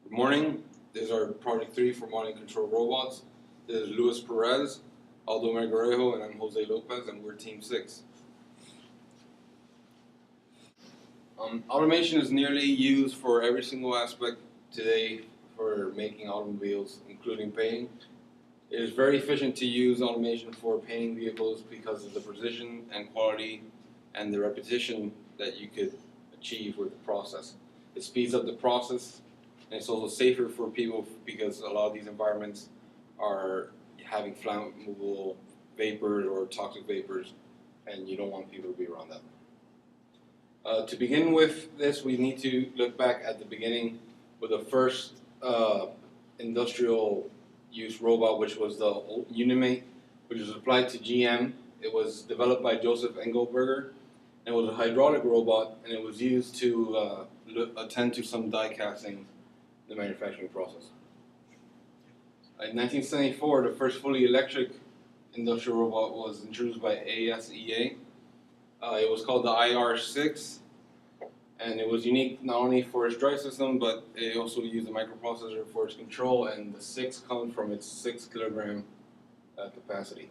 Good morning. This is our Project 3 for Modeling Control Robots. This is Perez, Aldo Melgarejo, and I'm Jose Lopez, and we're Team 6. Automation is nearly used for every single aspect today for making automobiles, including painting. It is very efficient to use automation for painting vehicles because of the precision and quality and the repetition that you could achieve with the process. It speeds up the process, and it's also safer for people because a lot of these environments are having flammable vapors or toxic vapors, and you don't want people to be around that. To begin with this, we need to look back at the beginning with the first industrial use robot, which was the Unimate, which was applied to GM. It was developed by Joseph Engelberger, and it was a hydraulic robot, and it was used to attend to some die casting in the manufacturing process. In 1974, the first fully electric industrial robot was introduced by ASEA. It was called the IR6, and it was unique not only for its drive system, but it also used a microprocessor for its control, and the 6 comes from its 6-kilogram capacity.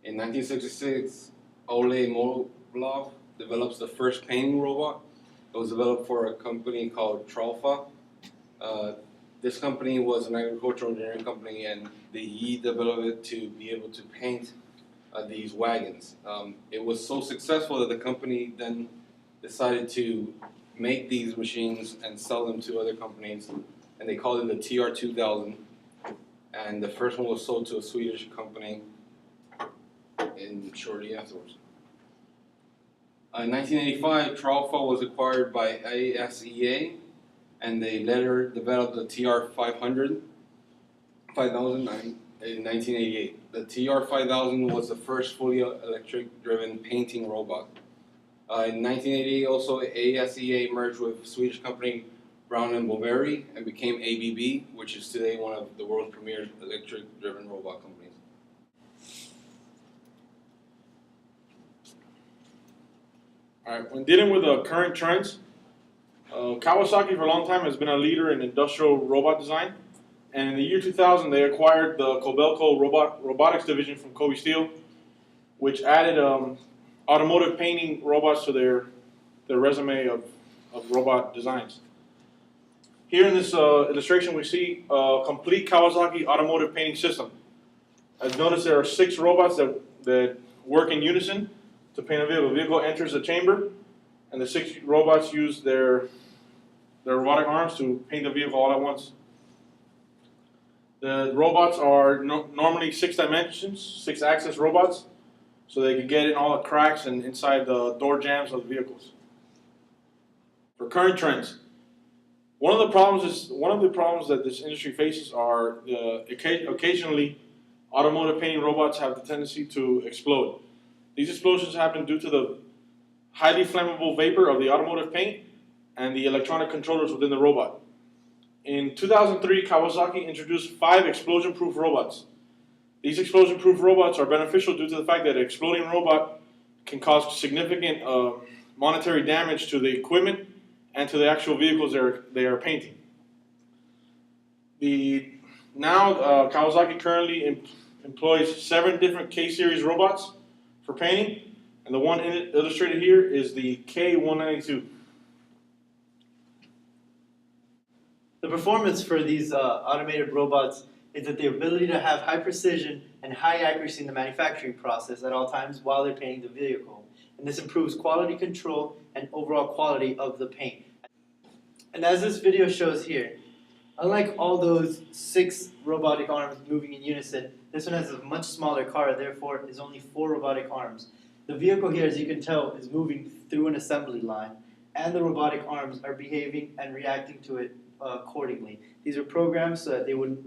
In 1966, Ole Molov develops the first painting robot. It was developed for a company called Tralfa. This company was an agricultural engineering company, and he developed it to be able to paint these wagons. It was so successful that the company then decided to make these machines and sell them to other companies, and they called it the TR2000. And the first one was sold to a Swedish company shortly afterwards. In 1985, Tralfa was acquired by ASEA, and they later developed the TR5000 in 1988. The TR5000 was the first fully electric-driven painting robot. In 1988, also ASEA merged with Swedish company Brown and Boveri and became ABB, which is today one of the world's premier electric-driven robot companies. All right, when dealing with the current trends, Kawasaki for a long time has been a leader in industrial robot design. And in the year 2000, they acquired the Kobelco robotics division from Kobe Steel, which added automotive painting robots to their resume of robot designs. Here in this illustration, we see a complete Kawasaki automotive painting system. As noticed, there are 6 robots that work in unison to paint a vehicle. The vehicle enters the chamber, and the 6 robots use their robotic arms to paint the vehicle all at once. The robots are normally 6 dimensions, 6-axis robots, so they can get in all the cracks and inside the door jambs of the vehicles. For current trends, one of the problems that this industry faces are occasionally automotive painting robots have the tendency to explode. These explosions happen due to the highly flammable vapor of the automotive paint and the electronic controllers within the robot. In 2003, Kawasaki introduced 5 explosion-proof robots. These explosion-proof robots are beneficial due to the fact that an exploding robot can cause significant monetary damage to the equipment and to the actual vehicles they are painting. Kawasaki currently employs 7 different K-series robots for painting, and the one illustrated here is the K192. The performance for these automated robots is that the ability to have high precision and high accuracy in the manufacturing process at all times while they're painting the vehicle. And this improves quality control and overall quality of the paint. And as this video shows here, unlike all those 6 robotic arms moving in unison, this one has a much smaller car, therefore is only 4 robotic arms. The vehicle here, as you can tell, is moving through an assembly line, and the robotic arms are behaving and reacting to it accordingly. These are programmed so that they would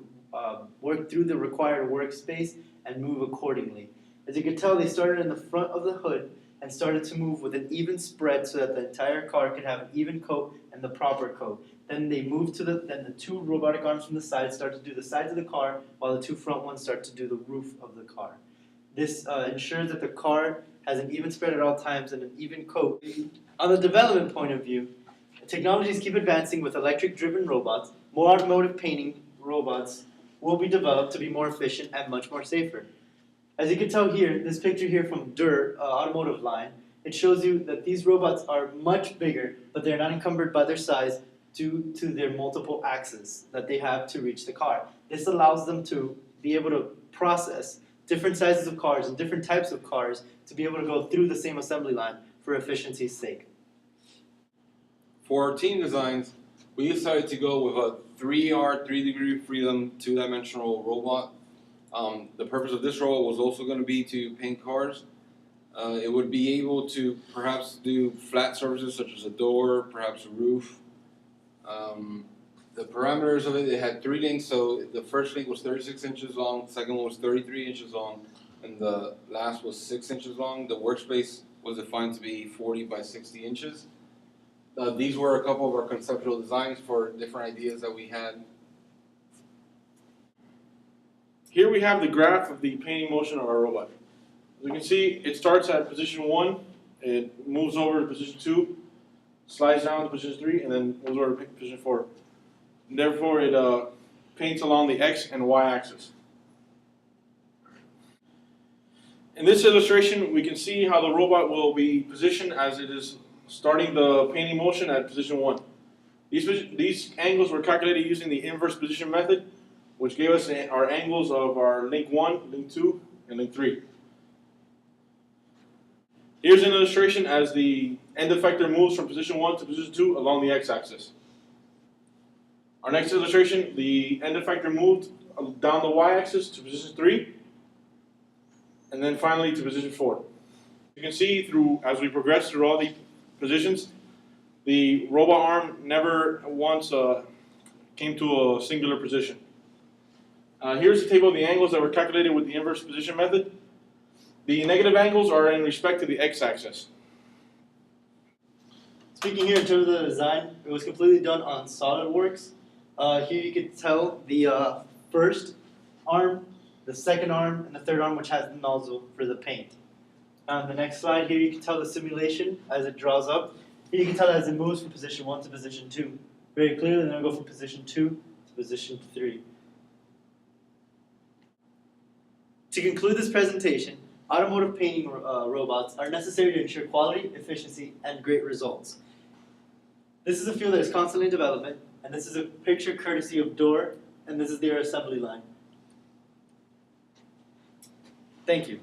work through the required workspace and move accordingly. As you can tell, they started in the front of the hood and started to move with an even spread so that the entire car could have an even coat and the proper coat. Then they move to then the 2 robotic arms from the side start to do the sides of the car, while the 2 front ones start to do the roof of the car. This ensures that the car has an even spread at all times and an even coat. On the development point of view, technologies keep advancing with electric-driven robots, more automotive painting robots will be developed to be more efficient and much more safer. As you can tell here, this picture here from automotive line, it shows you that these robots are much bigger, but they're not encumbered by their size due to their multiple axes that they have to reach the car. This allows them to be able to process different sizes of cars and different types of cars to be able to go through the same assembly line for efficiency's sake. For our team designs, we decided to go with a 3R, 3-degree freedom, 2-dimensional robot. The purpose of this robot was also going to be to paint cars. It would be able to perhaps do flat surfaces such as a door, perhaps a roof. The parameters of it had 3 links, so the first link was 36 inches long, the second one was 33 inches long, and the last was 6 inches long. The workspace was defined to be 40 by 60 inches. These were a couple of our conceptual designs for different ideas that we had. Here we have the graph of the painting motion of our robot. As you can see, it starts at position 1, it moves over to position 2, slides down to position 3, and then moves over to position 4. And therefore, it paints along the X and Y axis. In this illustration, we can see how the robot will be positioned as it is starting the painting motion at position 1. These angles were calculated using the inverse position method, which gave us our angles of our link 1, link 2, and link 3. Here's an illustration as the end effector moves from position 1 to position 2 along the x-axis. Our next illustration, the end effector moved down the y-axis to position 3, and then finally to position 4. You can see as we progress through all the positions, the robot arm never once came to a singular position. Here's the table of the angles that were calculated with the inverse position method. The negative angles are in respect to the x-axis. Speaking here in terms of the design, it was completely done on SolidWorks. Here you can tell the first arm, the second arm, and the third arm, which has the nozzle for the paint. On the next slide, here you can tell the simulation as it draws up. Here you can tell as it moves from position 1 to position 2. Very clearly, then it'll go from position 2 to position 3. To conclude this presentation, automotive painting robots are necessary to ensure quality, efficiency, and great results. This is a field that is constantly in development, and this is a picture courtesy of Door, and this is their assembly line. Thank you.